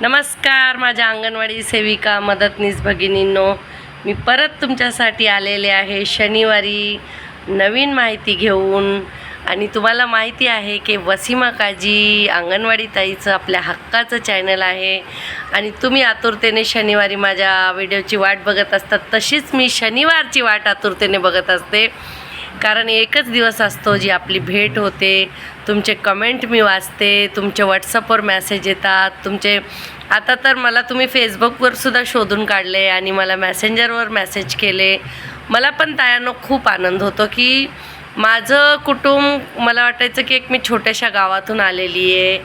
नमस्कार माझ्या अंगणवाडी सेविका मदतनीस भगिनींनो, मी परत तुमच्यासाठी आलेले आहे शनिवारी नवीन माहिती घेऊन. आणि तुम्हाला माहिती आहे की वसीमा काजी अंगणवाडी ताईचं आपल्या हक्काचं चॅनल आहे आणि तुम्ही आतुरतेने शनिवारी माझ्या व्हिडिओची वाट बघत असतात. तशीच मी शनिवारची वाट आतुरतेने बघत असते, कारण एकच दिवस असतो जी आपली भेट होते. तुमचे कमेंट मी वाचते, तुमचे व्हॉट्सअपवर मेसेज येतात, तुमचे आता तर मला तुम्ही फेसबुकवर सुद्धा शोधून काढले आणि मला मेसेंजरवर मेसेज केले. मला पण तायांनो खूप आनंद होतो की माझं कुटुंब, मला वाटायचं की एक मी छोट्याशा गावातून आलेली आहे,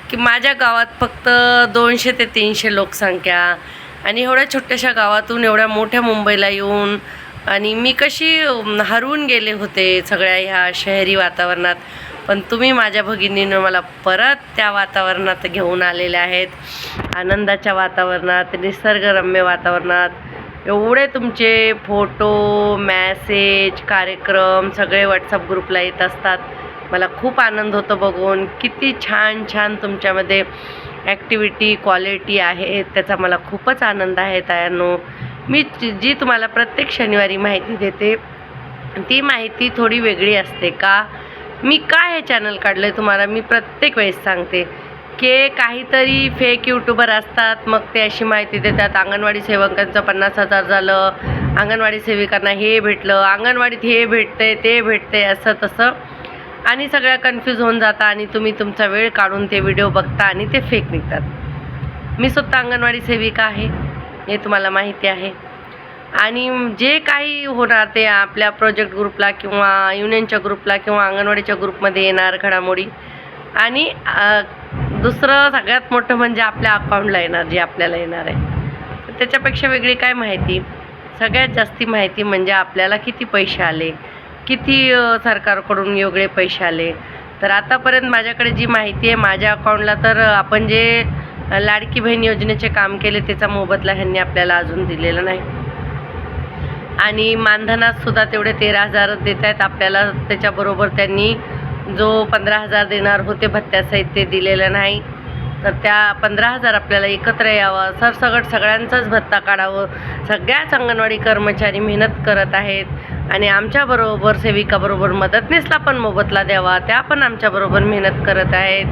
की माझ्या गावात फक्त 200 ते 300 लोकसंख्या आणि एवढ्या छोट्याशा गावातून एवढ्या मोठ्या मुंबईला येऊन आणि मी कशी हरवून गेले होते सगळ्या ह्या शहरी वातावरणात. पण तुम्ही माझ्या भगिनीनं मला परत त्या वातावरणात घेऊन आलेल्या आहेत, आनंदाच्या वातावरणात, निसर्गरम्य वातावरणात. एवढे तुमचे फोटो, मॅसेज, कार्यक्रम सगळे व्हॉट्सअप ग्रुपला येत असतात. मला खूप आनंद होतो बघून. किती छान छान तुमच्यामध्ये ॲक्टिव्हिटी, क्वालिटी आहे, त्याचा मला खूपच आनंद आहे तायांनो. मी जी तुम्हाला प्रत्येक शनिवारी माहिती देते ती माहिती थोडी वेगळी असते. का मी काय हे चॅनल काढलं आहे तुम्हाला मी प्रत्येक वेळेस सांगते की काहीतरी फेक यूट्यूबर असतात, मग ते अशी माहिती देतात अंगणवाडी सेवकांचं 50,000 झालं, अंगणवाडी सेविकांना हे भेटलं, अंगणवाडीत हे भेटतंय ते भेटतंय, असं तसं, आणि सगळ्या कन्फ्यूज होऊन जाता आणि तुम्ही तुमचा वेळ काढून ते व्हिडिओ बघता आणि ते फेक निघतात. मी स्वतः अंगणवाडी सेविका आहे, हे तुम्हाला माहिती आहे. आणि जे काही होणार ते आपल्या प्रोजेक्ट ग्रुपला किंवा युनियनच्या ग्रुपला किंवा अंगणवाडीच्या ग्रुपमध्ये येणार घडामोडी. आणि दुसरं सगळ्यात मोठं म्हणजे आपल्या अकाउंटला येणार, जे आपल्याला येणार आहे. त्याच्यापेक्षा वेगळी काय माहिती, सगळ्यात जास्ती माहिती म्हणजे आपल्याला किती पैसे आले, किती सरकारकडून वेगळे पैसे आले. तर आतापर्यंत माझ्याकडे जी माहिती आहे माझ्या अकाउंटला, तर आपण जे लाडकी बहीण योजनेचे काम केले त्याचा मोबदला ह्यांनी आपल्याला अजून दिलेला नाही. आणि मानधनात सुद्धा तेवढे 13,000 देत आहेत आपल्याला. त्याच्याबरोबर त्यांनी जो 15,000 देणार होते भत्त्यासहित ते दिलेलं नाही. तर त्या 15,000 आपल्याला एकत्र यावं, सरसकट सगळ्यांचाच भत्ता काढावं. सगळ्याच अंगणवाडी कर्मचारी मेहनत करत आहेत आणि आमच्याबरोबर सेविकाबरोबर मदतनीसला पण मोबदला द्यावा, त्या पण आमच्याबरोबर मेहनत करत आहेत.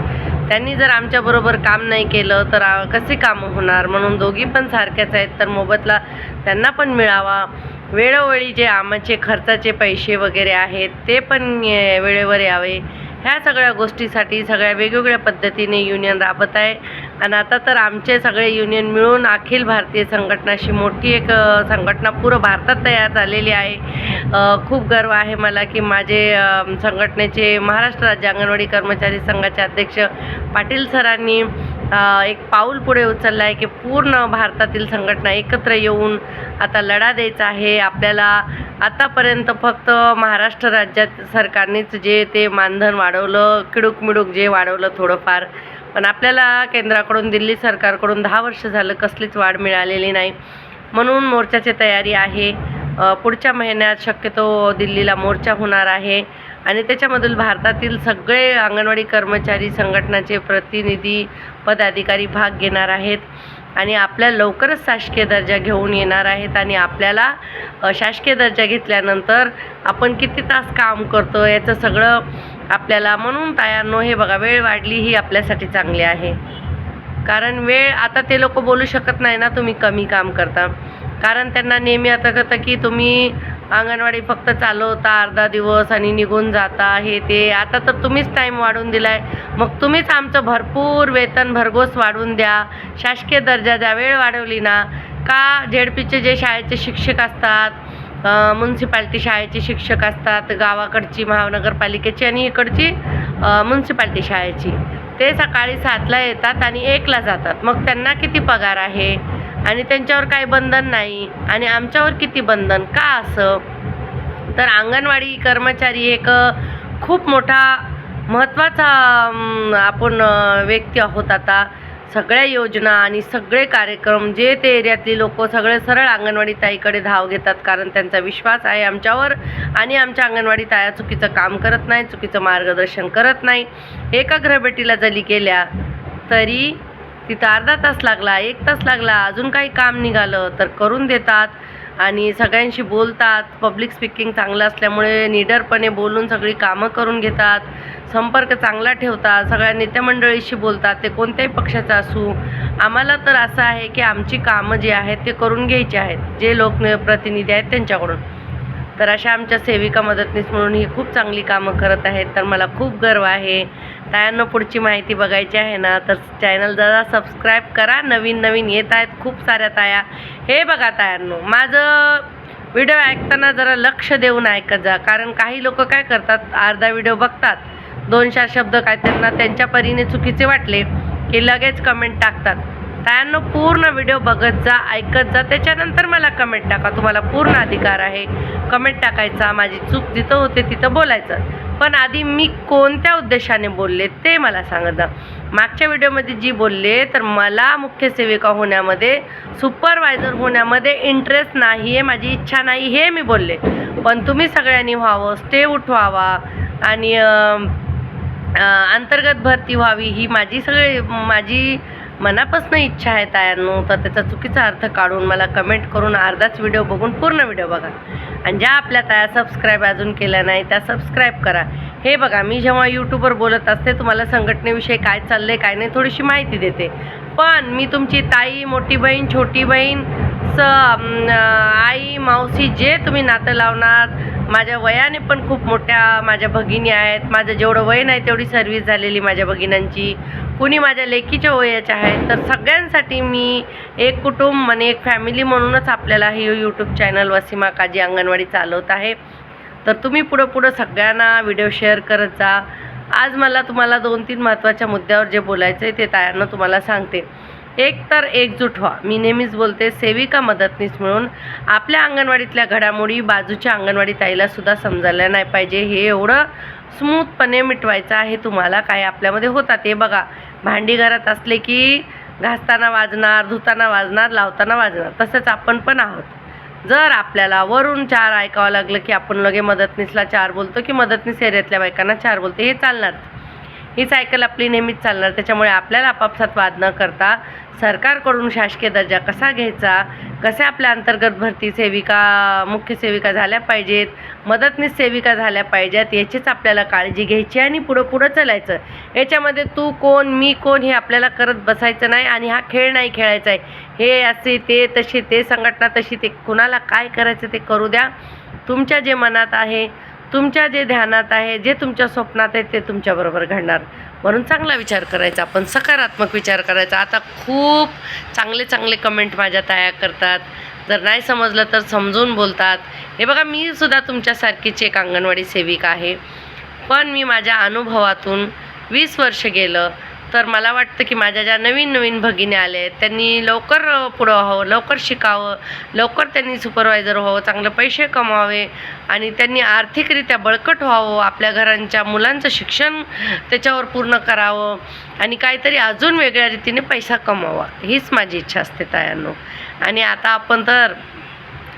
त्यांनी जर आमच्याबरोबर काम नाही केलं तर कसे कामं होणार. म्हणून दोघी पण सारख्याच आहेत, तर मोबदला त्यांना पण मिळावा. वेळोवेळी जे आमचे खर्चाचे पैसे वगैरे आहेत ते पण वेळेवर यावे. ह्या सगळ्या गोष्टीसाठी सगळ्या वेगवेगळ्या पद्धतीने युनियन राबत आहे. आणि आता तर आमचे सगळे युनियन मिळून अखिल भारतीय संघटनाशी मोठी एक संघटना पूर्ण भारतात तयार झालेली आहे. खूप गर्व आहे मला की माझे संघटनेचे महाराष्ट्र राज्य अंगणवाडी कर्मचारी संघाचे अध्यक्ष पाटील सरांनी एक पाऊल पुढे उचललं आहे की पूर्ण भारतातील संघटना एकत्र येऊन आता लढा द्यायचा आहे आपल्याला. आतापर्यंत फक्त महाराष्ट्र राज्यात सरकारनेच जे ते मानधन वाढवलं, किडूक जे वाढवलं थोडंफार, पण आपल्याला केंद्राकडून, दिल्ली सरकारकडून 10 वर्ष झालं कसलीच वाढ मिळालेली नाही. म्हणून मोर्चाची तयारी आहे. पुढच्या महिन्यात शक्यतो दिल्लीला मोर्चा होणार आहे आणि त्याच्यामधील भारतातील सगळे अंगणवाडी कर्मचारी संघटनाचे प्रतिनिधी, पदाधिकारी भाग घेणार आहेत आणि आपल्या लवकरच शासकीय दर्जा घेऊन येणार आहेत. आणि आपल्याला शासकीय दर्जा घेतल्यानंतर आपण किती तास काम करतो याचं सगळं आपल्याला. म्हणून तायांनो, हे बघा, वेळ वाढली ही आपल्यासाठी चांगली आहे. कारण वेळ, आता ते लोक बोलू शकत नाही ना तुम्ही कमी काम करता, कारण त्यांना नेहमी आता कसं की तुम्ही अंगणवाडी फक्त चालवता अर्धा दिवस आणि निघून जाता, हे ते. आता तर तुम्हीच टाईम वाढवून दिला आहे, मग तुम्हीच आमचं भरपूर वेतन भरघोस वाढवून द्या, शासकीय दर्जा द्या. वेळ वाढवली ना का झेडपीचे जे शाळेचे शिक्षक असतात, म्युन्सिपाल्टी शाळेचे शिक्षक असतात, गावाकडची महानगरपालिकेची आणि इकडची म्युन्सिपाल्टी शाळेची, ते सकाळी 7ला येतात आणि 1ला जातात. मग त्यांना किती पगार आहे आणि त्यांच्यावर काही बंधन नाही आणि आमच्यावर किती बंधन का असं. तर अंगणवाडी कर्मचारी एक खूप मोठा महत्त्वाचा आपण व्यक्ती आहोत. आता सगळ्या योजना आणि सगळे कार्यक्रम जे ते एरियातली लोक सगळे सरळ अंगणवाडी ताईकडे धाव घेतात, कारण त्यांचा विश्वास आहे आमच्यावर आणि आमच्या अंगणवाडी ताया चुकीचं काम करत नाही, चुकीचं मार्गदर्शन करत नाही. एका गृहभेटीला जरी गेल्या तरी तिथं अर्धा तास लागला, 1 तास लागला, अजून काही काम निघालं तर करून देतात आणि सगळ्यांशी बोलतात. पब्लिक स्पीकिंग चांगलं असल्यामुळे निडरपणे बोलून सगळी कामं करून घेतात. संपर्क चांगला ठेवतात. सगळ्या नेत्यामंडळीशी बोलतात, ते कोणत्याही पक्षाचं असू. आम्हाला तर असं आहे की आमची कामं जी आहेत ते करून घ्यायची आहेत, जे लोकप्रतिनिधी आहेत त्यांच्याकडून. तर अशा आमच्या सेविका मदतनीस म्हणून ही खूप चांगली कामं करत आहेत. तर मला खूप गर्व आहे. तायांना पुढची माहिती बघायची आहे ना, तर चॅनल जरा सबस्क्राईब करा. नवीन नवीन येत आहेत खूप साऱ्या ताया. हे बघा तायांनो, माझं व्हिडिओ ऐकताना जरा लक्ष देऊन ऐकत जा. कारण काही लोक काय करतात, अर्धा व्हिडिओ बघतात, 2-4 शब्द काय त्यांना त्यांच्या परीने चुकीचे वाटले की लगेच कमेंट टाकतात. तायांनो, पूर्ण व्हिडिओ बघत जा, ऐकत जा, त्याच्यानंतर मला कमेंट टाका. तुम्हाला पूर्ण अधिकार आहे कमेंट टाकायचा. माझी चूक जिथं होते तिथं बोलायचं, पण आधी मी कोणत्या उद्देशाने बोलले ते मला सांगत जा. मागच्या व्हिडिओमध्ये जी बोलले, तर मला मुख्य सेविका होण्यामध्ये, सुपरवायझर होण्यामध्ये इंटरेस्ट नाही आहे, माझी इच्छा नाही हे मी बोलले. पण तुम्ही सगळ्यांनी व्हावं, स्टे उठवावा आणि अंतर्गत भरती व्हावी ही माझी मनापासून इच्छा आहे तायांनो. तर त्याचा चुकीचा अर्थ काढून मला कमेंट करून अर्धाच व्हिडिओ बघून पूर्ण व्हिडिओ बघा. आणि ज्या आपल्या ताया सबस्क्राईब अजून केल्या नाही त्या सबस्क्राईब करा. हे बघा, मी जेव्हा यूट्यूबवर बोलत असते तुम्हाला संघटनेविषयी काय चाललं आहे काय नाही थोडीशी माहिती देते. पण मी तुमची ताई, मोठी बहीण, छोटी बहीण, आई, मावशी, जे तुम्ही नातं लावणार. माझ्या वयाने पण खूप मोठ्या माझ्या भगिनी आहेत. माझं जेवढं वय नाही तेवढी सर्व्हिस झालेली माझ्या भगिनांची. कुणी माझ्या लेकीच्या वयाच्या आहेत. तर सगळ्यांसाठी मी एक कुटुंब आणि एक फॅमिली म्हणूनच आपल्याला हे यूट्यूब चॅनल वसीमा काजी अंगणवाडी चालवत आहे. तर तुम्ही पुढं सगळ्यांना व्हिडिओ शेअर करत जा. आज मला तुम्हाला 2-3 महत्त्वाच्या मुद्द्यावर जे बोलायचं आहे ते तायांना तुम्हाला सांगते. एक तर एकजूट व्हा. मी नेहमीच बोलते, सेविका मदतनीस म्हणून आपल्या अंगणवाडीतल्या घडामोडी बाजूच्या अंगणवाडी ताईला सुद्धा समजायला नाही पाहिजे. हे एवढं स्मूथपणे मिटवायचं आहे तुम्हाला. काय आपल्यामध्ये होतात ते बघा, भांडी घरात असले की घासताना वाजणार, धुताना वाजणार, लावताना वाजणार. तसंच आपण पण आहोत. जर आपल्याला वरून 4 ऐकावं लागलं की आपण लगे मदतनीसला 4 बोलतो की मदतनीस एरियातल्या बायकांना 4 बोलते. हे चालणार, ही सायकल आपली नेहमीच चालणार. त्याच्यामुळे आपल्याला आपापसात वाद न करता सरकारकडून शासकीय दर्जा कसा घ्यायचा, कसे आपल्या अंतर्गत भरती सेविका, मुख्य सेविका झाल्या पाहिजेत, मदतनीस सेविका झाल्या पाहिजेत, याचीच आपल्याला काळजी घ्यायची आणि पुढं चालायचं. याच्यामध्ये तू कोण, मी कोण हे आपल्याला करत बसायचं नाही. आणि हा खेळ नाही खेळायचा आहे. हे असे ते तसे ते संघटना तशी ते, कुणाला काय करायचं ते करू द्या. तुमच्या जे मनात आहे, तुमच्या जे ध्यानात आहे, जे तुमच्या स्वप्नात आहे ते तुमच्याबरोबर घडणार. म्हणून चांगला विचार करायचा, आपण सकारात्मक विचार करायचा. आता खूप चांगले कमेंट माझ्या ताया करतात. जर नाही समजलं तर समजून बोलतात. हे बघा, मी सुद्धा तुमच्यासारखीच एक अंगणवाडी सेविका आहे. पण मी माझ्या अनुभवातून 20 वर्ष गेलं. तर मला वाटतं की माझ्या ज्या नवीन भगिनी आल्या आहेत त्यांनी लवकर पुढं व्हावं, लवकर शिकावं, लवकर त्यांनी सुपरवायझर व्हावं, चांगले पैसे कमवावे आणि त्यांनी आर्थिकरित्या बळकट व्हावं, आपल्या घरांच्या मुलांचं शिक्षण त्याच्यावर पूर्ण करावं आणि काहीतरी अजून वेगळ्या रीतीने पैसा कमवावा. हीच माझी इच्छा असते तायांनो. आणि आता आपण तर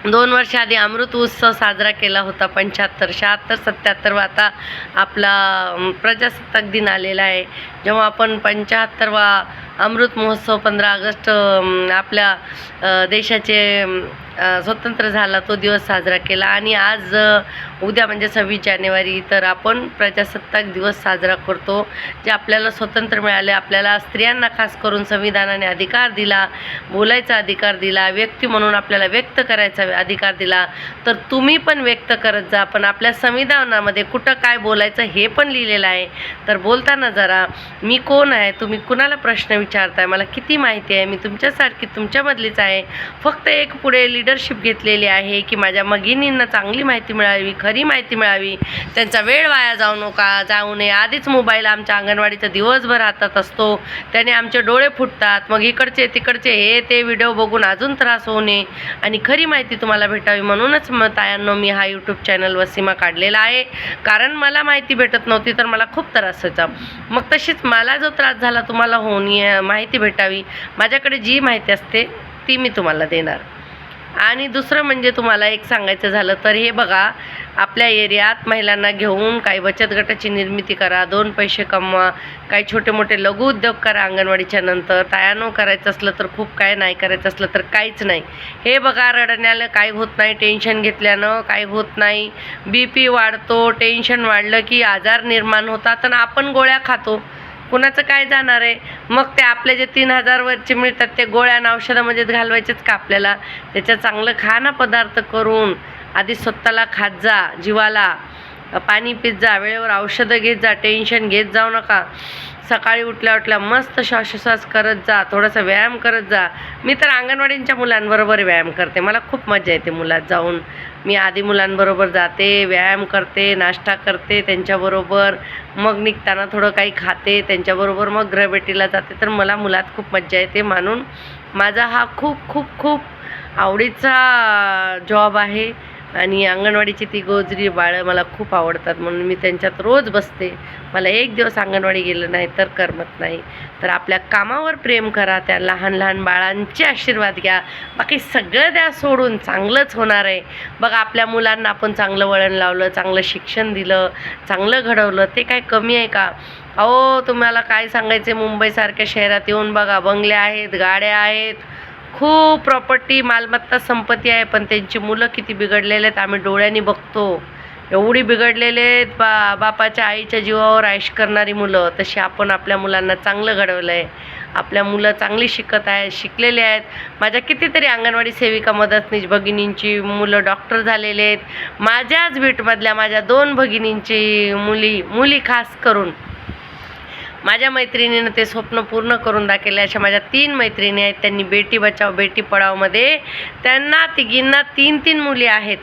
2 वर्ष आधी अमृत उत्सव साजरा केला होता. 75, 76, 77 आता आपला प्रजासत्ताक दिन आलेला आहे. जेव्हा आपण 75वा अमृत महोत्सव 15 ऑगस्ट आपल्या देशाचे स्वतंत्र झाला तो दिवस साजरा केला. आणि आज उद्या म्हणजे 26 जानेवारी तर आपण प्रजासत्ताक दिवस साजरा करतो. जे आपल्याला स्वतंत्र मिळाले, आपल्याला स्त्रियांना खास करून संविधानाने अधिकार दिला, बोलायचा अधिकार दिला, व्यक्ती म्हणून आपल्याला व्यक्त करायचा अधिकार दिला. तर तुम्ही पण व्यक्त करत जा. पण आपल्या संविधानामध्ये कुठं काय बोलायचं हे पण लिहिलेलं आहे. तर बोलताना जरा मी कोण आहे, तुम्ही कुणाला प्रश्न विचारताय, मला किती माहिती आहे, मी तुमच्यासारखी तुमच्यामधलीच आहे. फक्त एक पुढे लीडरशिप घेतलेली आहे की माझ्या भगिनींना चांगली माहिती मिळावी, खरी माहिती मिळावी, त्यांचा वेळ वाया जाऊ नये. आधीच मोबाईल आमच्या अंगणवाडीचा दिवसभर हातात असतो, त्याने आमचे डोळे फुटतात. मग इकडचे तिकडचे हे ते व्हिडिओ बघून अजून त्रास होऊ नये आणि खरी माहिती तुम्हाला भेटावी म्हणूनच तायांनो मी हा यूट्यूब चॅनल वसीमा काढलेला आहे. कारण मला माहिती भेटत नव्हती तर मला खूप त्रास व्हायचा. मग तशीच मला जो त्रास झाला तुम्हाला होऊन माहिती भेटावी, माझ्याकडे जी माहिती असते ती मी तुम्हाला देणार. आणि दुसरं म्हणजे तुम्हाला एक सांगायचं झालं तर हे बघा, आपल्या एरियात महिलांना घेऊन काही बचत गटाची निर्मिती करा, 2 पैसे कमवा, काही छोटे मोठे लघु उद्योग करा अंगणवाडीच्या नंतर. तायानो करायचं असलं तर खूप काय, नाही करायचं असलं तर काहीच नाही. हे बघा, रडण्याला काही होत नाही, टेन्शन घेतल्यानं काही होत नाही. BP वाढतो, टेन्शन वाढलं की आजार निर्माण होतात आणि आपण गोळ्या खातो. कुणाचं काय जाणार आहे? मग ते आपले जे 3,000 वरचे मिळतात ते गोळ्या आणि औषधामध्येच घालवायचेच का आपल्याला? त्याच्या चांगलं खा ना पदार्थ करून. आधी स्वतःला खात जा, जीवाला पाणी पीत जा, वेळेवर औषधं घेत जा, टेन्शन घेत जाऊ नका. सकाळी उठल्या उठल्या मस्त श्वासोच्छ्वास करत जा, थोडासा व्यायाम करत जा. मी तर अंगणवाडीच्या मुलांबरोबर व्यायाम करते, मला खूप मजा येते मुलात जाऊन. मी आधी मुलांबरोबर जाते, व्यायाम करते, नाश्ता करते त्यांच्याबरोबर, मग निघताना थोडं काही खाते त्यांच्याबरोबर, मग गृहभेटीला जाते. तर मला मुलात खूप मजा येते, म्हणून माझा हा खूप खूप खूप आवडीचा जॉब आहे. आणि अंगणवाडीची ती गोजरी बाळं मला खूप आवडतात, म्हणून मी त्यांच्यात रोज बसते. मला एक दिवस अंगणवाडी गेलं नाही तर करमत नाही. तर आपल्या कामावर प्रेम करा, त्या लहान लहान बाळांचे आशीर्वाद घ्या, बाकी सगळं द्या सोडून, चांगलंच होणार आहे. बघा, आपल्या मुलांना आपण चांगलं वळण लावलं, चांगलं शिक्षण दिलं, चांगलं घडवलं, ते काय कमी आहे का? अहो, तुम्हाला काय सांगायचे, मुंबईसारख्या शहरात येऊन बघा, बंगले आहेत, गाड्या आहेत, खूप प्रॉपर्टी, मालमत्ता, संपत्ती आहे, पण त्यांची मुलं किती बिघडलेले आहेत आम्ही डोळ्यांनी बघतो. एवढी बिघडलेले आहेत, बापाच्या आईच्या जीवावर ऐश करणारी मुलं. तशी आपण आपल्या मुलांना चांगलं घडवलं आहे. आपल्या मुलं चांगली शिकत आहेत, शिकलेले आहेत. माझ्या कितीतरी अंगणवाडी सेविका मदतनीस भगिनींची मुलं डॉक्टर झालेले आहेत. माझ्याच बीटमधल्या माझ्या 2 भगिनींची मुली खास करून माझ्या मैत्रिणीनं ते स्वप्न पूर्ण करून दाखवले. अशा माझ्या 3 मैत्रिणी आहेत, त्यांनी बेटी बचाव बेटी पढावमध्ये त्यांना तिघींना 3-3 मुली आहेत.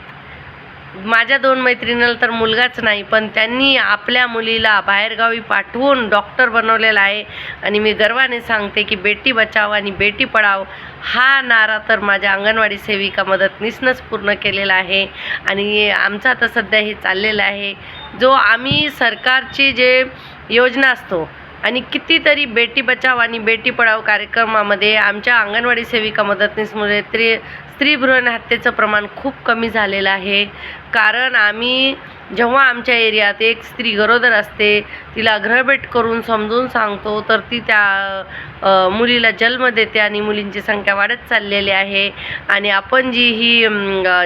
माझ्या 2 मैत्रिणीला तर मुलगाच नाही, पण त्यांनी आपल्या मुलीला बाहेरगावी पाठवून डॉक्टर बनवलेला आहे. आणि मी गर्वाने सांगते की बेटी बचाव आणि बेटी पढाव हा नारा तर माझ्या अंगणवाडी सेविका मदतनीसनंच पूर्ण केलेला आहे. आणि आमचं आता सध्या हे चाललेलं आहे, जो आम्ही सरकारची जे योजना असतो आणि कितीतरी बेटी बचाव आणि बेटी पढाव कार्यक्रमामध्ये आमच्या अंगणवाडी सेविका मदतनीसमुळे स्त्री भ्रूण हत्येचं प्रमाण खूप कमी झालेलं आहे. कारण आम्ही जेव्हा आमच्या एरियात एक स्त्री गरोदर असते, तिला गृहभेट करून समजून सांगतो, तर ती त्या मुलीला जन्म देते आणि मुलींची संख्या वाढत चाललेली आहे. आणि आपण जी ही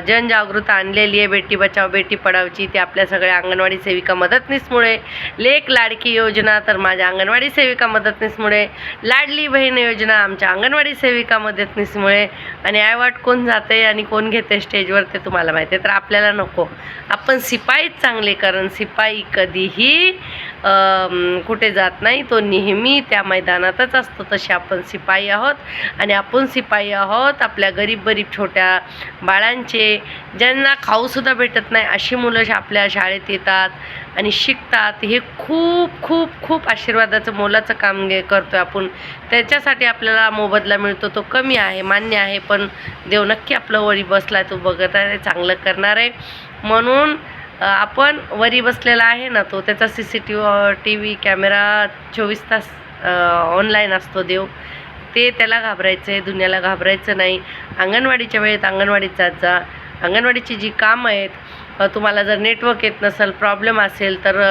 जनजागृती आणलेली आहे बेटी बचाव बेटी पढावची, ती आपल्या सगळ्या अंगणवाडी सेविका मदतनीसमुळे. लेक लाडकी योजना तर माझ्या अंगणवाडी सेविका मदतनीसमुळे, लाडली बहीण योजना आमच्या अंगणवाडी सेविका मदतनीसमुळे. आणि ऐवाट कोण जाते आणि कोण घेते स्टेजवर ते तुम्हाला माहिती आहे. तर आपल्याला नको, आपण शिपाईच चांगले, कारण शिपाई कधीही कुठे जात नाही, तो नेहमी त्या मैदानातच असतो. तसे आपण शिपाई आहोत. आणि आपण शिपाई आहोत आपल्या गरीब छोट्या बाळांचे, ज्यांना खाऊसुद्धा भेटत नाही अशी मुलं आपल्या शाळेत येतात आणि शिकतात. हे खूप खूप खूप आशीर्वादाचं मोलाचं काम करतो आहे आपण. त्याच्यासाठी आपल्याला मोबदला मिळतो तो कमी आहे, मान्य आहे, पण देव नक्की आपलं वरी बसला, तो बघत आहे, चांगलं करणार आहे. म्हणून आपण वरी बसलेला आहे ना, तो त्याचा CCTV कॅमेरा 24 तास ऑनलाईन असतो देव. ते त्याला घाबरायचं आहे, दुनियाला घाबरायचं नाही. अंगणवाडीच्या वेळेत अंगणवाडीत जात जा. अंगणवाडीची जी कामं आहेत, तुम्हाला जर नेटवर्क येत नसेल, प्रॉब्लेम असेल, तर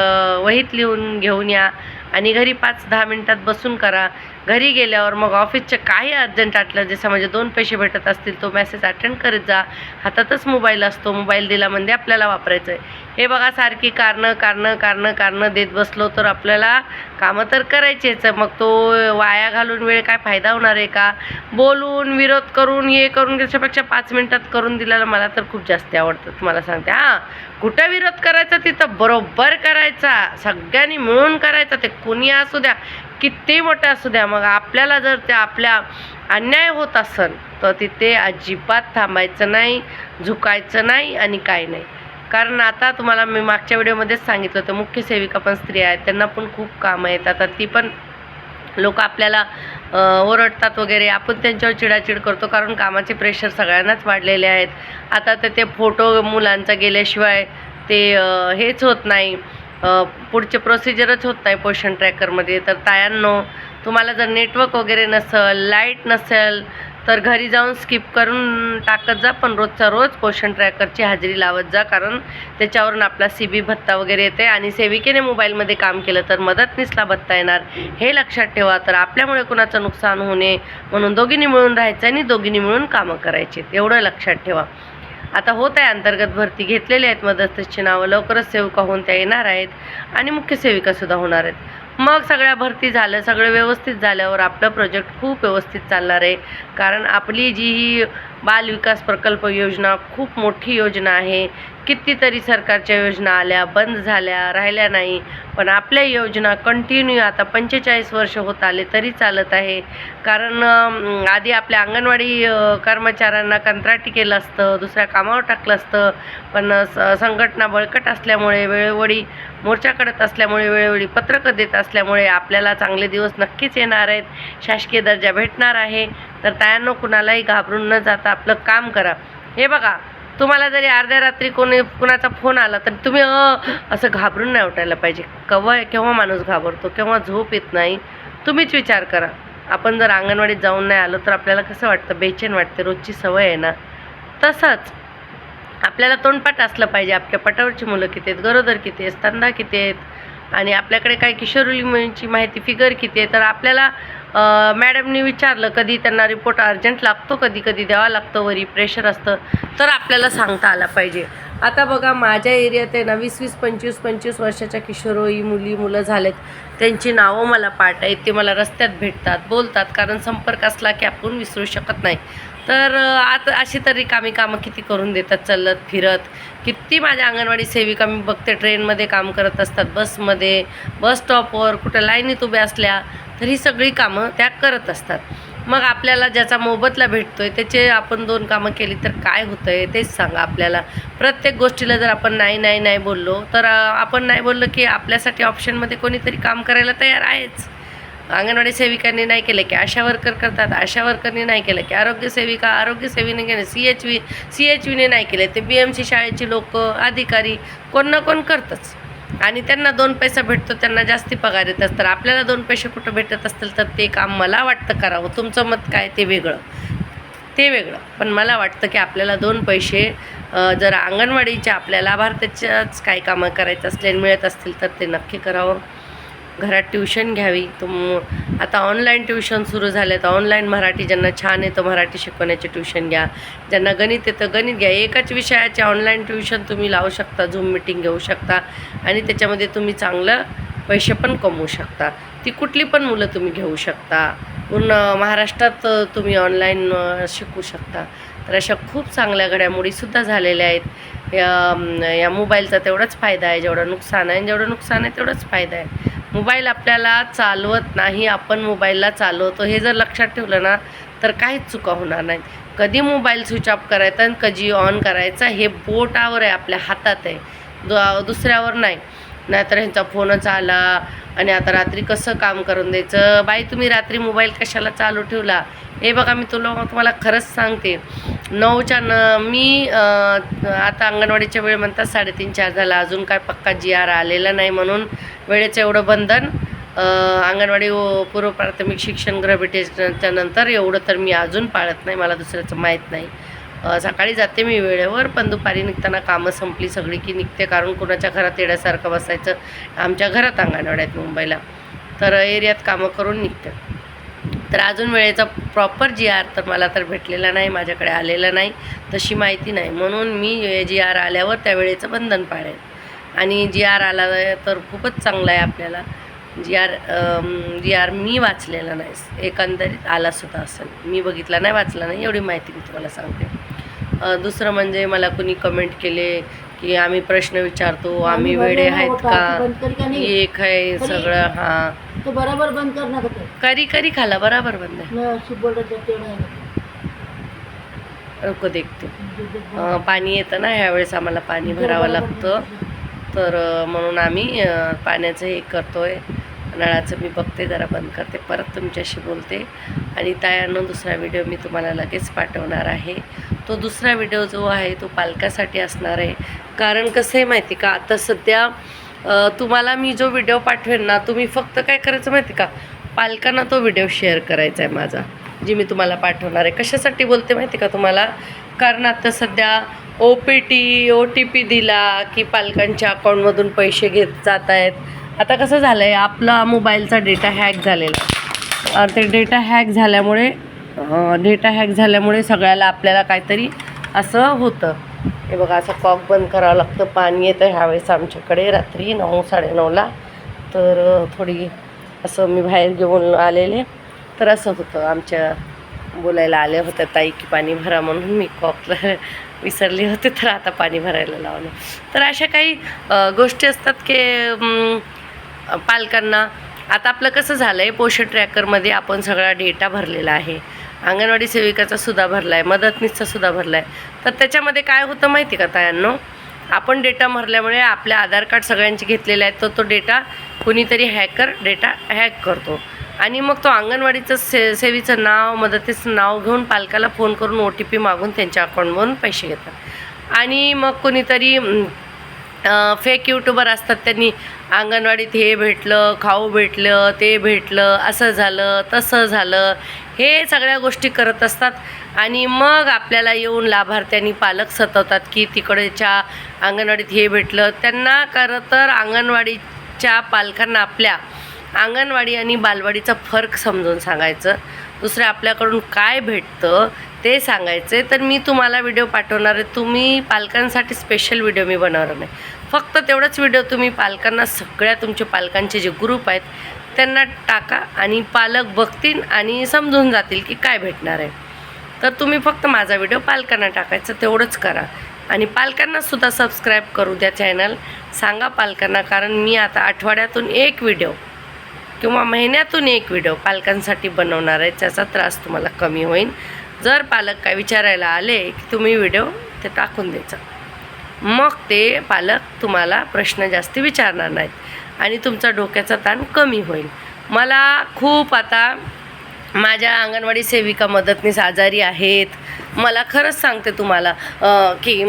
वहीत लिहून घेऊन या आणि घरी 5-10 मिनटात बसून करा. घरी गेल्यावर मग ऑफिसचं काही अर्जंट आटलं, जसं म्हणजे 2 पैसे भेटत असतील, तो मेसेज अटेंड करत जा. हातातच मोबाईल असतो, मोबाईल दिला म्हणजे आपल्याला वापरायचं आहे. हे बघा, सारखी कारणं देत बसलो तर आपल्याला कामं तर करायचेच. मग तो वाया घालून वेळ काय फायदा होणार आहे का? बोलून विरोध करून हे करून त्याच्यापेक्षा 5 मिनटात करून दिलेलं मला तर खूप जास्त आवडतं, तुम्हाला सांगते. कुठं विरोध करायचा, तिथं बरोबर करायचा, सगळ्यांनी मिळून करायचा. ते कुणी असू द्या, किती मोठं असू द्या. मग आपल्याला जर ते आपल्या अन्याय होत असेल तर तिथे अजिबात थांबायचं नाही, झुकायचं नाही आणि काय नाही. कारण आता तुम्हाला मी मागच्या व्हिडिओमध्येच सांगितलं होतं, मुख्य सेविका पण स्त्रिया आहेत, त्यांना पण खूप कामं आहेत. आता ती पण लोक आपल्याला ओरडतात वगैरे, आपण त्यांच्यावर चिडाचिड करतो, कारण कामाचे प्रेशर सगळ्यांनाच वाढलेले आहेत. आता तर ते फोटो मुलांचा गेल्याशिवाय ते हेच होत नाही, पुढचे प्रोसिजरच होत नाही पोषण ट्रॅकरमध्ये. तर तायांनो, तुम्हाला जर नेटवर्क वगैरे नसेल, लाईट नसेल, तर घरी जाऊन स्किप करून टाकत जा, पण रोजचा रोज पोषण ट्रॅकरची हजेरी लावत जा, कारण त्याच्यावरून आपला CB भत्ता वगैरे येते आणि सेविकेने मोबाईलमध्ये काम केलं तर मदतनीसला भत्ता येणार, हे लक्षात ठेवा. तर आपल्यामुळे कुणाचं नुकसान होणे म्हणून दोघींनी मिळून राहायचं आणि दोघींनी मिळून कामं करायची, एवढं लक्षात ठेवा. आता होत आहे अंतर्गत भरती, घेतलेली आहेत मदतनीसची नावं, लवकरच सेविका होऊन त्या येणार आहेत आणि मुख्य सेविकासुद्धा होणार आहेत. मग सगळ्या भरती झालं, सगळं व्यवस्थित झाल्यावर आपलं प्रोजेक्ट खूप व्यवस्थित चालणार आहे. कारण आपली जी ही बाल विकास प्रकल्प योजना खूप मोठी योजना आहे. कितीतरी सरकारच्या योजना आल्या, बंद झाल्या, राहिल्या नाही, पण आपल्या योजना कंटिन्यू आता 45 वर्ष होत आले तरी चालत आहे. कारण आधी आपल्या अंगणवाडी कर्मचाऱ्यांना कंत्राटी केलं असतं, दुसऱ्या कामावर टाकलं असतं, पण संघटना बळकट असल्यामुळे, वेळोवेळी मोर्चा करत असल्यामुळे, वेळोवेळी पत्रकं देत असल्यामुळे आपल्याला चांगले दिवस नक्कीच येणार आहेत, शासकीय दर्जा भेटणार आहे. तर तायांनो, कुणालाही घाबरून न जाता आपलं काम करा. हे बघा, तुम्हाला जरी अर्ध्या रात्री कुणाचा फोन आला तर तुम्ही असं घाबरून नाही उठायला पाहिजे. केव्हा माणूस घाबरतो, केव्हा झोप येत नाही, तुम्हीच विचार करा. आपण जर अंगणवाडीत जाऊन नाही आलो तर आपल्याला कसं वाटतं, बेचैन वाटते, रोजची सवय आहे ना. तसंच आपल्याला तोंडपाठ असलं पाहिजे. आपल्या पटावरची मुलं किती आहेत, गरोदर किती आहेत, स्तनदा किती आहेत, आणि आपल्याकडे काय किशोरवयीन मुलींची माहिती, फिगर किती आहे. तर आपल्याला मॅडमनी विचारलं, कधी त्यांना रिपोर्ट अर्जंट लागतो, कधी कधी द्यावा लागतो, वरी प्रेशर असतं, तर आपल्याला सांगता आला पाहिजे. आता बघा, माझ्या एरियात आहे ना 20-20, 25-25 वर्षाच्या किशोरवयीन मुलं झालेत, त्यांची नावं मला पाठ आहेत. ते मला रस्त्यात भेटतात, बोलतात, कारण संपर्क असला की आपण विसरू शकत नाही. तर आता अशी तरी कामं किती करून देतात चालत फिरत. किती माझ्या अंगणवाडी सेविका मी बघते ट्रेनमध्ये काम करत असतात, बसमध्ये, बस स्टॉपवर, कुठं लाईनीत उभ्या असल्या, तर ही सगळी कामं त्या करत असतात. मग आपल्याला ज्याचा मोबदला भेटतो आहे त्याचे आपण 2 कामं केली तर काय होतं आहे तेच सांगा आपल्याला. प्रत्येक गोष्टीला जर आपण नाही बोललो तर आपण नाही बोललो की आपल्यासाठी ऑप्शनमध्ये कोणीतरी काम करायला तयार आहेच. अंगणवाडी सेविकांनी नाही केलं की आशा वर्कर करतात, आशा वर्करनी नाही केलं की आरोग्यसेवीने केलं, CHVने नाही केले ते BMC शाळेची लोक, अधिकारी, कोण ना कोण करतच, आणि त्यांना 2 पैसा भेटतो, त्यांना जास्ती पगार येतात. तर आपल्याला 2 पैसे कुठं भेटत असतील तर ते काम मला वाटतं करावं. तुमचं मत काय ते वेगळं, पण मला वाटतं की आपल्याला 2 पैसे जर अंगणवाडीच्या आपल्या लाभार्थ्याच्याच काही कामं करायचं असले मिळत असतील तर ते नक्की करावं. घरात ट्युशन घ्यावी. आता ऑनलाईन ट्युशन सुरू झाले, तर ऑनलाईन मराठी ज्यांना छान येतं मराठी शिकवण्याचे ट्युशन घ्या, ज्यांना गणित येतं गणित घ्या. एकाच विषयाचे ऑनलाईन ट्युशन तुम्ही लावू शकता, झूम मीटिंग घेऊ शकता, आणि त्याच्यामध्ये तुम्ही चांगलं पैसे पण कमवू शकता. ती कुठली पण मुलं तुम्ही घेऊ शकता, पूर्ण महाराष्ट्रात तुम्ही ऑनलाईन शिकू शकता. तर अशा खूप चांगल्या घडामोडीसुद्धा झालेल्या आहेत. या मोबाईलचा तेवढाच फायदा आहे जेवढं नुकसान आहे, जेवढं नुकसान आहे तेवढंच फायदा आहे. मोबाईल आपल्याला चालवत नाही, आपण मोबाईलला चालवतो. हे जर लक्षात ठेवलं ना तर काहीच चुका होणार नाहीत. कधी मोबाईल स्विच ऑफ करायचा आणि कधी ऑन करायचा हे बोटावर आहे, आपल्या हातात आहे, दुसऱ्यावर नाही. नाहीतर ह्यांचा फोनच आला आणि आता रात्री कसं काम करून द्यायचं. बाई, तुम्ही रात्री मोबाईल कशाला चालू ठेवला? हे बघा, मी तुम्हाला खरंच सांगते, 9च्या मी आता अंगणवाडीच्या वेळ म्हणतात 3:30-4 झाला, अजून काय पक्का GR आलेला नाही, म्हणून वेळेचं एवढं बंधन. अंगणवाडी पूर्व प्राथमिक शिक्षण गृह भेटेच्या नंतर एवढं तर मी अजून पाळत नाही, मला दुसऱ्याचं माहीत नाही. सकाळी जाते मी वेळेवर, पण दुपारी निघताना कामं संपली सगळी की निघते, कारण कुणाच्या घरात येण्यासारखं बसायचं. आमच्या घरात अंगणवाड्या आहेत मुंबईला, तर एरियात कामं करून निघते. तर अजून वेळेचा प्रॉपर GR तर मला तर भेटलेला नाही, माझ्याकडे आलेला नाही, तशी माहिती नाही, म्हणून मी GR आल्यावर त्या वेळेचं बंधन पाळेल. आणि GR आला तर खूपच चांगला आहे आपल्याला. GR मी वाचलेला नाही, एकंदरीत आलासुद्धा असेल, मी बघितला नाही, वाचला नाही, एवढी माहिती मी तुम्हाला सांगते. दुसरं म्हणजे मला कुणी कमेंट केले की आम्ही प्रश्न विचारतो, आम्ही वेडे आहेत का, एक आहे सगळं. हां, तो बराबर बंद करना करी खाला बराबर बंद आहे. रुको देखते. पाणी येतं ना ह्यावेळेस, आम्हाला पाणी भरावं लागतं, तर म्हणून आम्ही पाण्याचं हे करतो आहे. नळाचं मी बघते, जरा बंद करते, परत तुमच्याशी बोलते. आणि तायांनो, दुसरा व्हिडिओ मी तुम्हाला लगेच पाठवणार आहे. तो दुसरा व्हिडिओ जो आहे तो पालकासाठी असणार आहे. कारण कसं आहे माहिती का, आता सध्या तुम्हाला मी जो व्हिडिओ पाठवेन ना, तुम्ही फक्त काय करायचं माहिती का, पालकांना तो व्हिडिओ शेअर करायचा आहे माझा. जी मी तुम्हाला पाठवणार आहे. कशासाठी बोलते माहिती का तुम्हाला? कारण आता सध्या OTP दिला की पालकांच्या अकाउंटमधून पैसे घेत जात आहेत. आता कसं झालं आहे, आपला मोबाईलचा डेटा हॅक झालेला. ते डेटा हॅक झाल्यामुळे सगळ्याला आपल्याला काहीतरी असं होतं. हे बघा, असं कॉक बंद करावं लागतं. पाणी येतं ह्यावेळेस आमच्याकडे रात्री 9-9:30ला. तर थोडी असं मी बाहेर घेऊन आलेले, तर असं होतं. आमच्या बोलायला आल्या होत्या ताई की पाणी भरा म्हणून, मी कॉकला विसरले होते, तर आता पाणी भरायला लावलं. तर अशा काही गोष्टी असतात की पालकांना. आता आपलं कसं झालं आहे, पोषण ट्रॅकरमध्ये आपण सगळा डेटा भरलेला आहे. अंगणवाडी सेविकाचा सुद्धा भरला आहे, मदतनीसचा सुद्धा भरला आहे. तर त्याच्यामध्ये काय होतं माहिती का तायांनो, आपण डेटा भरल्यामुळे आपल्या आधार कार्ड सगळ्यांचे घेतलेले आहेत, तो डेटा कुणीतरी डेटा हॅक करतो आणि मग तो अंगणवाडीचं सेवीचं नाव, मदतीचं नाव घेऊन पालकाला फोन करून OTP मागून त्यांच्या अकाउंटमधून पैसे घेतात. आणि मग कोणीतरी फेक यूट्यूबर असतात, त्यांनी अंगणवाडीत हे भेटलं, खाऊ भेटलं, ते भेटलं, असं झालं, तसं झालं, हे सगळ्या गोष्टी करत असतात. आणि मग आपल्याला येऊन लाभार्थ्यांनी पालक सतवतात की तिकडच्या अंगणवाडीत हे भेटलं. त्यांना खरं तर अंगणवाडीच्या पालकांना आपल्या अंगणवाडी आणि बालवाडीचा फरक समजून सांगायचं, दुसरं आपल्याकडून काय भेटतं ते सांगायचं. तर मी तुम्हाला व्हिडिओ पाठवणार आहे. तुम्ही पालकांसाठी स्पेशल व्हिडिओ मी बनवणार नाही. फक्त तेवढाच व्हिडिओ तुम्ही पालकांना, सगळ्या तुमचे पालकांचे जे ग्रुप आहेत त्यांना टाका आणि पालक बघतील आणि समजून जातील की काय भेटणार आहे. तर तुम्ही फक्त माझा व्हिडिओ पालकांना टाकायचं, तेवढंच करा. आणि पालकांनासुद्धा सबस्क्राईब करू द्या चॅनल. सांगा पालकांना, कारण मी आता आठवड्यातून एक व्हिडिओ किंवा महिन्यातून एक व्हिडिओ पालकांसाठी बनवणार आहे. त्याचा त्रास तुम्हाला कमी होईल. जर पालक काय विचारायला आले की तुम्ही व्हिडिओ ते टाकून द्यायचा, मग ते पालक तुम्हाला प्रश्न जास्ती विचारणार नाहीत आणि तुमचा डोक्याचा ताण कमी होईल. मला खूप आता माझ्या अंगणवाडी सेविका मदतनीस आजारी आहेत. मला खरंच सांगते तुम्हाला की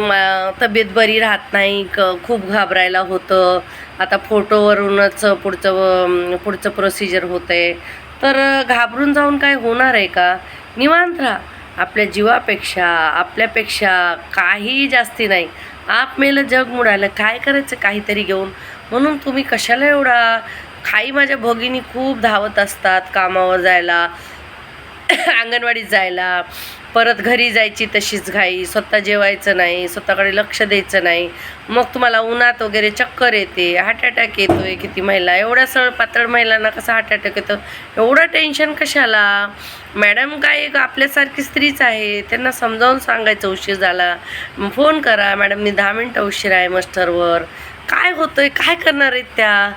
तब्येत बरी राहत नाही, खूप घाबरायला होतं. आता फोटोवरूनच पुढचं प्रोसिजर होतं आहे. तर घाबरून जाऊन काय होणार आहे का? निवांत राहा. आपल्या जीवापेक्षा, आपल्यापेक्षा काही जास्ती नाही. आप मेलं जग मुडालं, काय करायचं काहीतरी घेऊन. म्हणून तुम्ही कशाला एवढा माझ्या भगिनी खूप धावत असतात कामावर जायला, अंगणवाडीत जायला, परत घरी जायची तशीच घाई, स्वतः जेवायचं नाही, स्वतःकडे लक्ष द्यायचं नाही. मग तुम्हाला उन्हात वगैरे चक्कर येते, हार्ट अटॅक येतो आहे. किती महिला, एवढ्या पातळ महिलांना कसा हार्ट अटॅक येतो? एवढं टेन्शन कशाला? मॅडम काय आपल्यासारखी स्त्रीच आहे, त्यांना समजावून सांगायचं. उशीर झाला फोन करा, मॅडम मी 10 मिनटं उशीर आहे मस्टरवर. काय होतं आहे, काय करणार आहेत त्या?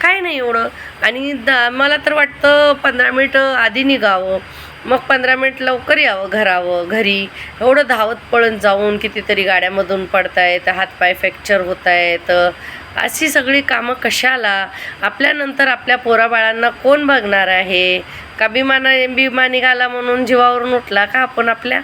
काय नाही एवढं. आणि मला तर वाटतं 15 मिनटं आधी निघावं, मग 15 मिनिट लवकर यावं घरी. एवढं धावत पळून जाऊन कितीतरी गाड्यामधून पडतायत, हातपाय फ्रॅक्चर होत आहेत. अशी सगळी कामं कशाला? आपल्यानंतर आपल्या पोराबाळांना कोण बघणार आहे? का बिमा निघाला म्हणून जीवावरून उठला का आपण आपल्या?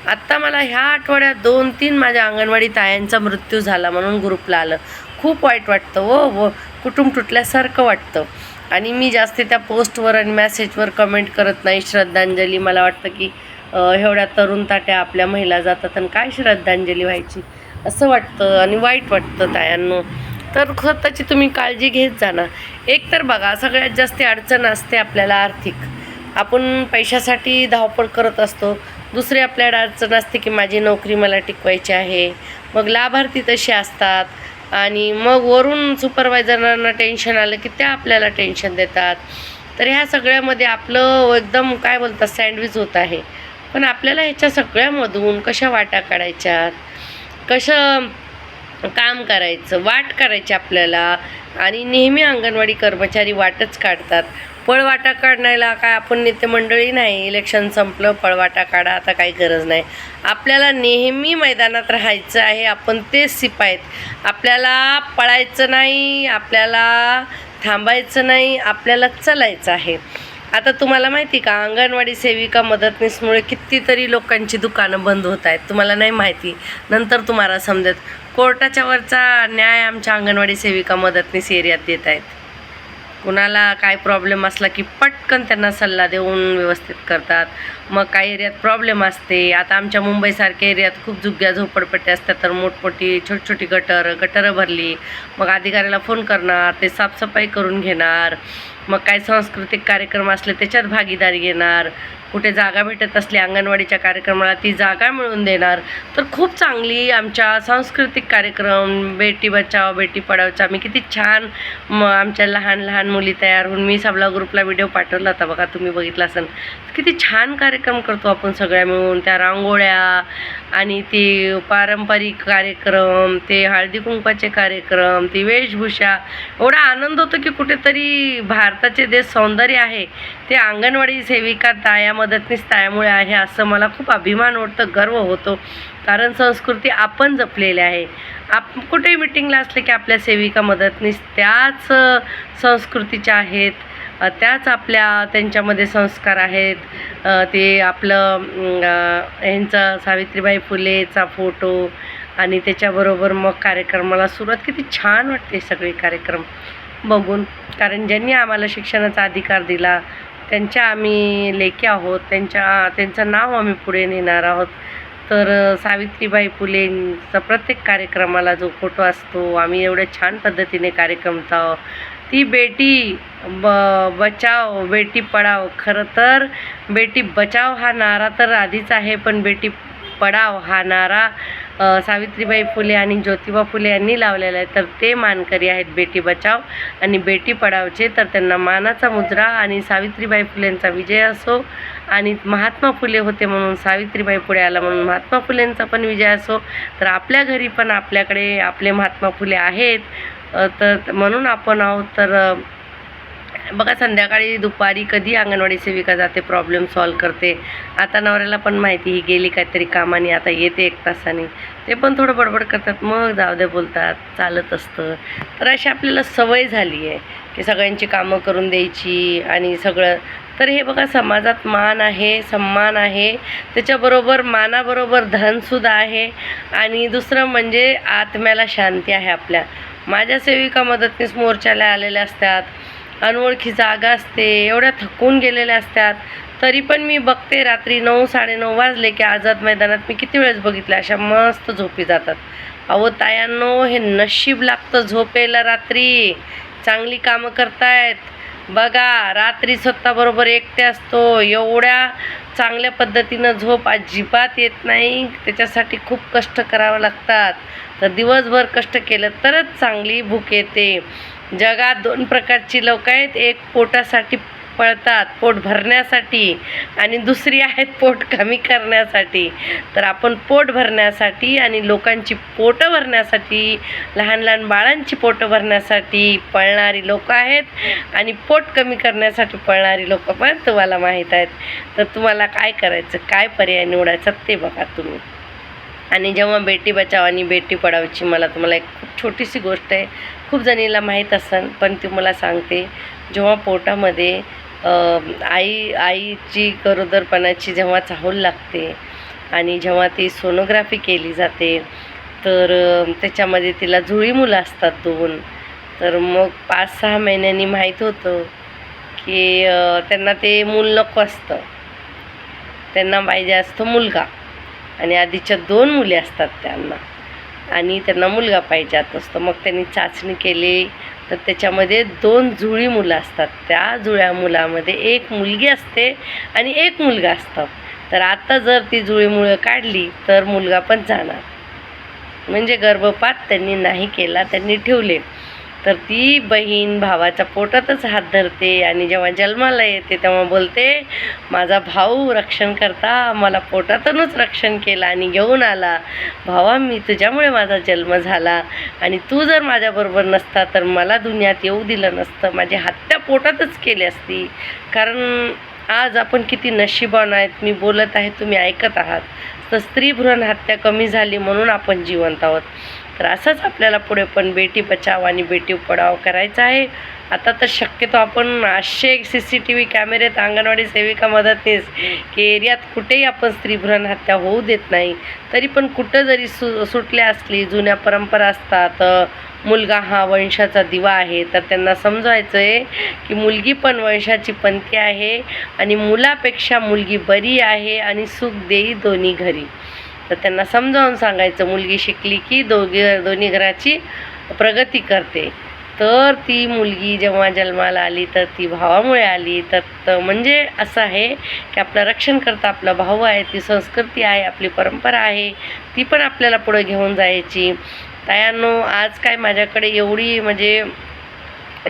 आत्ता मला ह्या आठवड्यात 2-3 माझ्या अंगणवाडी तायांचा मृत्यू झाला म्हणून ग्रुपला आलं. खूप वाईट वाटतं व कुटुंब तुटल्यासारखं वाटतं. आणि मी जास्त त्या पोस्टवर आणि मेसेजवर कमेंट करत नाही. श्रद्धांजली, मला वाटतं की एवढ्या तरुण ताट्या आपल्या महिला जातात आणि काय श्रद्धांजली व्हायची असं वाटतं आणि वाईट वाटतं तायांनो. तर स्वतःची तुम्ही काळजी घेत जाणार. एक तर बघा, सगळ्यात जास्त अडचण असते आपल्याला आर्थिक. आपण पैशासाठी धावपळ करत असतो. दुसरी आपल्याला अडचण असते की माझी नोकरी मला टिकवायची आहे. मग लाभार्थी तसे असतात आणि मग वरून सुपरवायझरांना टेन्शन आलं की त्या आपल्याला टेन्शन देतात. तर ह्या सगळ्यामध्ये आपलं एकदम काय बोलतात सँडविच होत आहे. पण आपल्याला ह्याच्या सगळ्यामधून कशा वाटा काढायच्यात, कसं काम करायचं, वाट करायची आपल्याला. आणि नेहमी अंगणवाडी कर्मचारी वाटच काढतात. पळवाटा काढण्याला काय आपण नेते मंडळी नाही. इलेक्शन संपलं, पळवाटा काढा, आता काही गरज नाही. आपल्याला नेहमी मैदानात राहायचं आहे. आपण तेच शिपाई आहेत. आपल्याला पळायचं नाही, आपल्याला थांबायचं नाही, आपल्याला चलायचं आहे. आता तुम्हाला माहिती का, अंगणवाडी सेविका मदतनीसमुळे कितीतरी लोकांची दुकानं बंद होत आहेत. तुम्हाला नाही माहिती, नंतर तुम्हाला समजेल. कोर्टाच्या वरचा न्याय आमच्या अंगणवाडी सेविका मदतनीस एरियात देत आहेत. कुणाला काय प्रॉब्लेम असला की पटकन त्यांना सल्ला देऊन व्यवस्थित करतात. मग काही एरियात प्रॉब्लेम असते. आता आमच्या मुंबईसारख्या एरियात खूप झुग्या झोपडपट्ट्या असतात, तर मोठमोठी छोटी छोटी गटरं भरली, मग अधिकाऱ्याला फोन करणार, ते साफसफाई करून घेणार. मग काय सांस्कृतिक कार्यक्रम असले त्याच्यात भागीदारी घेणार. कुठे जागा भेटत असली अंगणवाडीच्या कार्यक्रमाला ती जागा मिळवून देणार. तर खूप चांगली आमच्या सांस्कृतिक कार्यक्रम बेटी बचाव बेटी पढावचा आम्ही किती छान आमच्या लहान लहान मुली तयार होऊन, मी सबला ग्रुपला व्हिडिओ पाठवला होता बघा, तुम्ही बघितला असेल. किती छान कार्यक्रम करतो आपण सगळ्या मिळून. त्या रांगोळ्या आणि ते पारंपरिक कार्यक्रम, ते हळदी कुंकवाचे कार्यक्रम, ती वेशभूषा, एवढा आनंद होतो की कुठेतरी भारताचे जे सौंदर्य आहे ते अंगणवाडी सेविका ताया मदतनीस तायामुळे आहे, असं मला खूप अभिमान वाटतं, गर्व होतो. कारण संस्कृती आपण जपलेली आहे. कुठेही मिटिंगला असले की आपल्या सेविका मदतनीस त्याच संस्कृतीच्या आहेत, त्याच त्यांच्यामध्ये संस्कार आहेत. ते आपलं ह्यांचा सावित्रीबाई फुलेचा फोटो आणि त्याच्याबरोबर मग कार्यक्रमाला सुरुवात. किती छान वाटते सगळे कार्यक्रम बघून. कारण ज्यांनी आम्हाला शिक्षणाचा अधिकार दिला त्यांच्या आम्ही लेकी आहोत, त्यांचं नाव आम्ही पुढे नेणार आहोत. तर सावित्रीबाई फुलेंचा प्रत्येक कार्यक्रमाला जो फोटो असतो, आम्ही एवढ्या छान पद्धतीने कार्यक्रम आहोत. ती बेटी बचाव बेटी पढाव, खरं तर बेटी बचाव हा नारा तर आधीच आहे, पण बेटी पढाव हा नारा सावित्रीबाई फुले आणि ज्योतिबा फुले यांनी लावलेला आहे. तर ते मानकरी आहेत बेटी बचाव आणि बेटी पढावचे. तर त्यांना मानाचा मुजरा. आणि सावित्रीबाई फुलेंचा विजय असो, आणि महात्मा फुले होते म्हणून सावित्रीबाई पुढे आला म्हणून महात्मा फुलेंचा पण विजय असो. तर आपल्या घरी पण आपल्याकडे आपले महात्मा फुले आहेत, तर म्हणून आपण आहोत. तर बघा, संध्याकाळी दुपारी कधी अंगणवाडी सेविका जाते, प्रॉब्लेम सॉल्व करते. आता नवऱ्याला पण माहिती ही गेली काहीतरी कामाने, आता येते 1 तासाने, ते पण थोडं बडबड करतात, मग जाऊ दे बोलतात, चालत असतं. तर अशी आपल्याला सवय झाली आहे की सगळ्यांची कामं करून द्यायची आणि सगळं. तर हे बघा, समाजात मान आहे, सन्मान आहे, त्याच्याबरोबर मानाबरोबर धनसुद्धा आहे. आणि दुसरं म्हणजे आत्म्याला शांती आहे आपल्या. माझ्या सेविका मदतनीस मोर्चाला आलेल्या असतात, अनोळखी जागा असते, एवढ्या थकून गेलेल्या असतात, तरी पण मी बघते रात्री 9 साडेनऊ वाजले की आझाद मैदानात मी किती वेळेस बघितलं, अशा मस्त झोपी जातात. अहो तायांनो, हे नशीब लागतं झोपेला रात्री. चांगली कामं करतायत बघा, रात्री स्वतःबरोबर एकटे असतो, एवढ्या चांगल्या पद्धतीनं झोप अजिबात येत नाही. त्याच्यासाठी खूप कष्ट करावं लागतात. तर दिवसभर कष्ट केलं तरच चांगली भूक येते. जगात 2 प्रकारची लोक आहेत, एक पोटासाठी पळतात, पोट भरण्यासाठी, आणि दुसरी आहेत पोट कमी करण्यासाठी. तर आपण पोट भरण्यासाठी आणि लोकांची पोटं भरण्यासाठी, लहान लहान बाळांची पोटं भरण्यासाठी पळणारी लोक आहेत, आणि पोट कमी करण्यासाठी पळणारी लोक पण तुम्हाला माहीत आहेत. तर तुम्हाला काय करायचं, काय पर्याय निवडायचा ते बघा तुम्ही. आणि जेव्हा बेटी बचाव आणि बेटी पढावची तुम्हाला एक खूप छोटीशी गोष्ट आहे, खूप जणीला माहीत असेल, पण ती मला सांगते. जेव्हा पोटामध्ये आईची गरोदरपणाची जेव्हा चाहूल लागते आणि जेव्हा ती सोनोग्राफी केली जाते, तर त्याच्यामध्ये तिला जुळी मुलं असतात 2. तर मग 5-6 महिन्यांनी माहीत होतं की त्यांना ते मूल नको असतं, त्यांना पाहिजे असतो मुलगा. आणि आधीच्या 2 मुली असतात त्यांना, आणि त्यांना मुलगा पाहिजे असतो. मग त्यांनी चाचणी केली, तर त्याच्यामध्ये 2 जुळी मुलं असतात. त्या जुळ्या मुलामध्ये 1 मुलगी असते आणि 1 मुलगा असतो. तर आता जर ती जुळी मुलं काढली तर मुलगा पण जाणार, म्हणजे गर्भपात त्यांनी नाही केला, त्यांनी ठेवले. तर ती बहीण भावाच्या पोटातच हात धरते आणि जेव्हा जन्माला येते तेव्हा बोलते, माझा भाऊ रक्षण करता मला पोटातूनच रक्षण केलं आणि घेऊन आला. भावा, मी तुझ्यामुळे माझा जन्म झाला, आणि तू जर माझ्याबरोबर नसता तर मला दुनियात येऊ दिलं नसतं, माझी हत्या पोटातच केली असती. कारण आज आपण किती नशिबान आहेत. मी बोलत आहे, तुम्ही ऐकत आहात. तर स्त्री भ्रूण हत्या कमी झाली म्हणून आपण जिवंत आहोत. तर असंच आपल्याला पुढे पण बेटी बचाव आणि बेटी पढाव करायचं आहे. आता तर शक्यतो आपण 800 CCTV कॅमेरेत अंगणवाडी सेविका मदतनीस की एरियात कुठेही आपण स्त्री भ्रूण हत्या होऊ देत नाही. तरी पण कुठं जरी सुटल्या असली, जुन्या परंपरा असतात, मुलगा हा वंशाचा दिवा आहे, तर त्यांना समजवायचं आहे की मुलगी पण वंशाची पंथी आहे आणि मुलापेक्षा मुलगी बरी आहे आणि सुख देई दोन्ही घरी. तर त्यांना समजावून सांगायचं, मुलगी शिकली की दोन्ही घराची प्रगती करते. तर ती मुलगी जेव्हा जन्माला आली तर ती भावामुळे आली. तर म्हणजे असं आहे की आपलं रक्षण करता आपला भाऊ आहे, ती संस्कृती आहे, आपली परंपरा आहे, ती पण आपल्याला पुढे घेऊन जायची. तायांनो, आज काय माझ्याकडे एवढी म्हणजे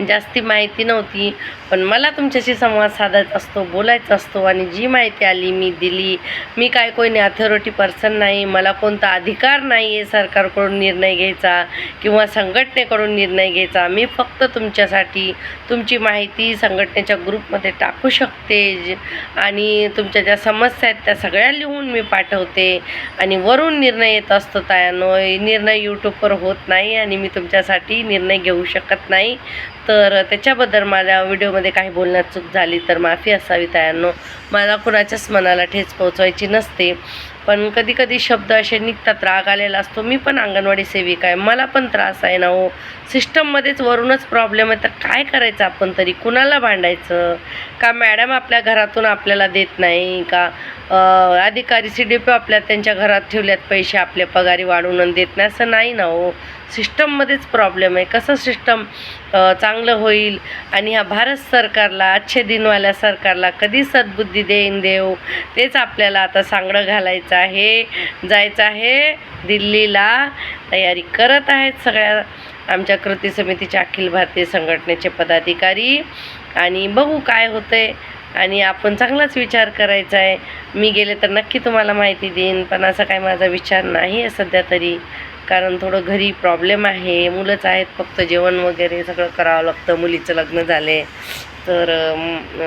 जास्ती माहिती नव्हती, पण मला तुमच्याशी संवाद साधायचा असतो, बोलायचं असतो आणि जी माहिती आली मी दिली. मी काय कोणी अथॉरिटी पर्सन नाही, मला कोणता अधिकार नाही आहे सरकारकडून निर्णय घ्यायचा किंवा संघटनेकडून निर्णय घ्यायचा. मी फक्त तुमच्यासाठी तुमची माहिती संघटनेच्या ग्रुपमध्ये टाकू शकते आणि तुमच्या ज्या समस्या आहेत त्या सगळ्या लिहून मी पाठवते आणि वरून निर्णय येत असतो. तायांनो, निर्णय यूट्यूबवर होत नाही आणि मी तुमच्यासाठी निर्णय घेऊ शकत नाही. तर त्याच्याबद्दल माझ्या व्हिडिओमध्ये काही बोलण्यात चूक झाली तर माफी असावी तायांनो. मला कुणाच्याच मनाला ठेच पोचवायची नसते, पण कधी कधी शब्द असे निघतात, राग आलेला असतो. मी पण अंगणवाडी सेविका आहे, मला पण त्रास आहे ना हो. सिस्टममध्येच वरूनच प्रॉब्लेम आहे, तर काय करायचं आपण तरी? कुणाला भांडायचं? का मॅडम आपल्या घरातून आपल्याला देत नाही का? अधिकारी CDPO आपल्या त्यांच्या घरात ठेवल्यात पैसे, आपल्या पगारी वाढवून देत नाही, असं नाही ना हो. सिस्टममध्येच प्रॉब्लेम आहे. कसं सिस्टम चांगलं होईल? आणि ह्या भारत सरकारला, अच्छे दिनवाल्या सरकारला कधी सद्बुद्धी देईन देव, तेच आपल्याला आता सांगडं घालायचं आहे. जायचं आहे दिल्लीला, तयारी करत आहेत सगळ्या आमच्या कृती समितीच्या अखिल भारतीय संघटनेचे पदाधिकारी. आणि बघू काय होतंय. आणि आपण चांगलाच विचार करायचा आहे. मी गेले तर नक्की तुम्हाला माहिती देईन, पण असा काय माझा विचार नाही आहे सध्या तरी, कारण थोडं घरी प्रॉब्लेम आहे. मुलंच आहेत, फक्त जेवण वगैरे सगळं करावं लागतं. मुलीचं लग्न झाले तर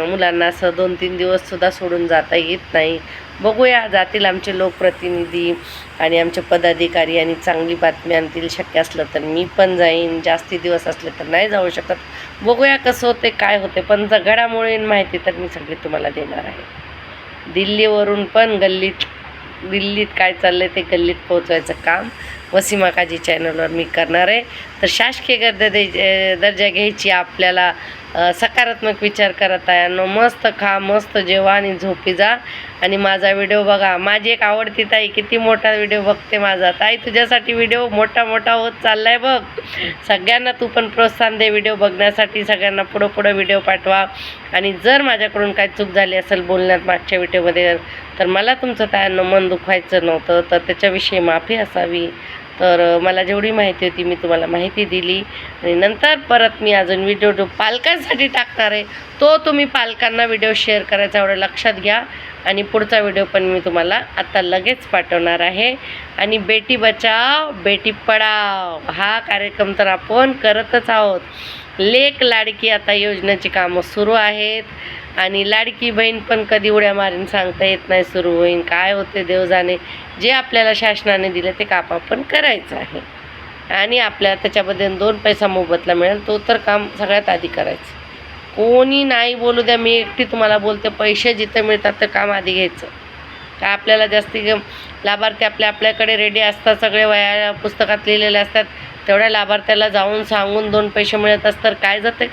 मुलांना असं 2-3 दिवससुद्धा सोडून जाता येत नाही. बघूया, जातील आमचे लोकप्रतिनिधी आणि आमचे पदाधिकारी आणि चांगली बातमी आणतील. शक्य असलं तर मी पण जाईन, जास्ती दिवस असले तर नाही जाऊ शकत. बघूया कसं होते, काय होते, पण घडामोडी माहिती तर मी सगळी तुम्हाला देणार आहे. दिल्लीवरून पण दिल्लीत काय चाललं ते गल्लीत पोहोचवायचं काम वसीमा काजी चॅनलवर मी करणार आहे. तर शासकीय दर्जा घ्यायची आपल्याला सकारात्मक विचार करत आहे. मस्त खा, मस्त जेवा आणि झोपी जा आणि माझा व्हिडिओ बघा. माझी एक आवडती ताई किती मोठा व्हिडिओ बघते माझा. ताई, तुझ्यासाठी व्हिडिओ मोठा होत चालला आहे बघ. सगळ्यांना तू पण प्रोत्साहन दे व्हिडिओ बघण्यासाठी. सगळ्यांना पुढं व्हिडिओ पाठवा. आणि जर माझ्याकडून काही चूक झाली असेल बोलण्यात मागच्या व्हिडिओमध्ये, तर मला तुमचं तायांना मन दुखवायचं नव्हतं, तर त्याच्याविषयी माफी असावी. तर मला जेवढी माहिती होती मी तुम्हाला माहिती दिली. आणि नंतर परत मी अजून व्हिडिओ जो पालकांसाठी टाकणार आहे, तो तुम्ही पालकांना व्हिडिओ शेअर करायचा एवढं लक्षात घ्या. आणि पुढचा व्हिडिओ पण मी तुम्हाला आता लगेच पाठवणार आहे. आणि बेटी बचाव बेटी पढाव हा कार्यक्रम तर आपण करतच आहोत. लेक लाडकी आता योजनेची कामं सुरू आहेत आणि लाडकी बहीण पण कधी उड्या मारीन सांगता येत नाही, सुरू होईन काय होते देव जाणे. जे आपल्याला शासनाने दिले ते काम आपण करायचं आहे आणि आपल्याला त्याच्याबद्दल 2 पैसा मोबदला मिळेल, तो तर काम सगळ्यात आधी करायचं. कोणी नाही बोलू द्या, मी एकटी तुम्हाला बोलते, पैसे जिथं मिळतात तर काम आधी घ्यायचं. का आपल्याला जास्ती लाभार्थी आपल्याकडे रेडी असतात, सगळे वया पुस्तकात लिहिलेले असतात, तेवढ्या लाभार्थ्याला जाऊन सांगून 2 पैसे मिळत असतात, काय जाते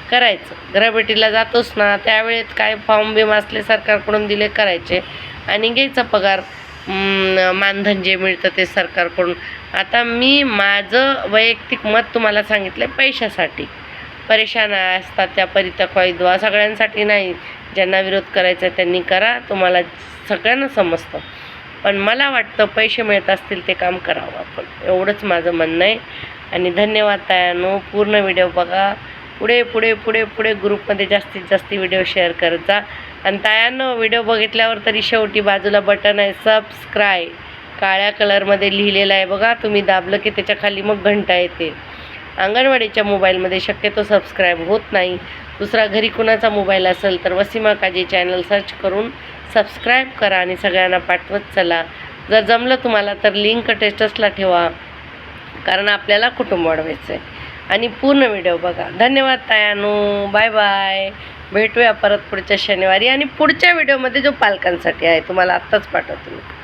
करायचं. घरभेटीला जातोच ना, त्यावेळेत काय फॉर्म बिम असले सरकारकडून दिले करायचे आणि घ्यायचा पगार. मानधन जे मिळतं ते सरकारकडून. आता मी माझं वैयक्तिक मत तुम्हाला सांगितलं आहे, पैशासाठी परेशान असतात त्या परितक्वाई दुआ, सगळ्यांसाठी नाही. ज्यांना विरोध करायचा त्यांनी करा, तुम्हाला सगळ्यांना समजतं. पण मला वाटतं पैसे मिळत असतील ते काम करावं आपण, एवढंच माझं म्हणणं आहे. आणि धन्यवाद तायांनो. पूर्ण व्हिडिओ बघा. पुढे ग्रुपमध्ये जास्तीत जास्त व्हिडिओ शेअर करत जा. आणि तायांनो, व्हिडिओ बघितल्यावर तरी शेवटी बाजूला बटन आहे सबस्क्राईब, काळ्या कलरमध्ये लिहिलेलं आहे बघा, तुम्ही दाबलं की त्याच्या खाली मग घंटा येते. अंगणवाडीच्या मोबाईलमध्ये शक्यतो सबस्क्राईब होत नाही. दुसरा घरी कुणाचा मोबाईल असेल तर वसीमा काजी चॅनल सर्च करून सबस्क्राईब करा आणि सगळ्यांना पाठवत चला. जर जमलं तुम्हाला तर लिंक टेस्टसला ठेवा. कारण आपल्याला कुटुंब वाढवायचं आहे. आणि पूर्ण व्हिडिओ बघा. धन्यवाद तायानू, बाय बाय. भेटूया परत पुढच्या शनिवारी. आणि पुढच्या व्हिडिओमध्ये जो पालकांसाठी आहे तुम्हाला आत्ताच पाठवतो मी.